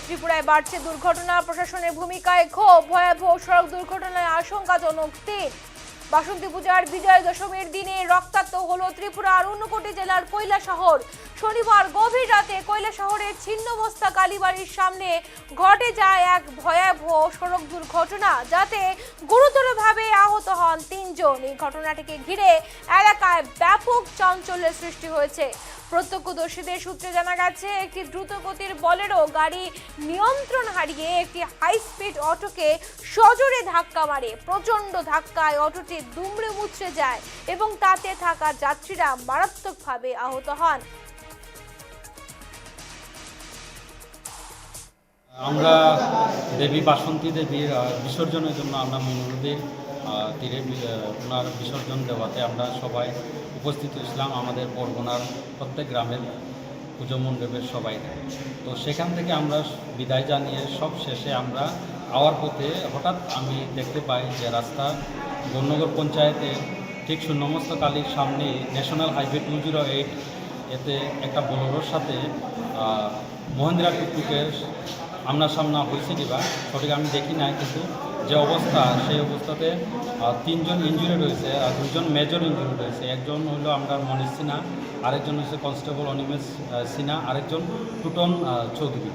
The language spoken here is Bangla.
ত্রিপুরায় বাড়ছে দুর্ঘটনা, প্রশাসনের ভূমিকায় ক্ষোভ, ভয়াবহ সড়ক দুর্ঘটনায় আশঙ্কাজনক 3। বাসন্তী পূজার বিজয় দশমীর দিনে রক্তাক্ত হলো ত্রিপুরার ঊনকোটি জেলার কৈলাসহর। শনিবার গভীর রাতে কৈলাসহরের ছিন্নমস্তা কালীবাড়ির সামনে ঘটে যায় এক ভয়াবহ সড়ক দুর্ঘটনা, যাতে গুরুতরভাবে আহত হন 3 জন। এই ঘটনাটিকে ঘিরে এলাকায় ব্যাপক চাঞ্চল্যের সৃষ্টি হয়েছে। প্রত্যক্ষদর্শীদের সূত্রে জানা গেছে, একটি দ্রুতগতির বলেরো গাড়ি নিয়ন্ত্রণ হারিয়ে একটি হাই স্পিড অটোকে সজোরে ধাক্কা মারে। প্রচণ্ড ধাক্কায় অটোটি দুমড়ে মুচড়ে যায় এবং তাতে থাকা যাত্রীরা মারাত্মকভাবে আহত হন। আমরা দেবী বাসন্তী দেবীর বিসর্জনের জন্য আমরা মনোনদীর তীরে ওনার বিসর্জন দেওয়াতে আমরা সবাই উপস্থিত হয়েছিলাম, আমাদের বরগুনার প্রত্যেক গ্রামের পুজো মণ্ডপের সবাই। তো সেখান থেকে আমরা বিদায় জানিয়ে সব শেষে আমরা আওয়ার পথে হঠাৎ আমি দেখতে পাই যে রাস্তা গণনগর পঞ্চায়েতের ঠিক ছিন্নমস্তা কালীর সামনে ন্যাশনাল হাইওয়ে 208 এতে একটা বোলেরোর সাথে মহেন্দ্রা টুকটুকের সামনা হয়েছে কিবা সঠিক আমি দেখি নাই, কিন্তু যে অবস্থা সেই অবস্থাতে 3 জন ইঞ্জুরি রয়েছে আর 2 জন মেজর ইঞ্জুরি রয়েছে। একজন হলো আমরা মনীষ সিনহা, আরেকজন হচ্ছে কনস্টেবল অনিমেষ সিনহা, আরেকজন টুটন চৌধুরী।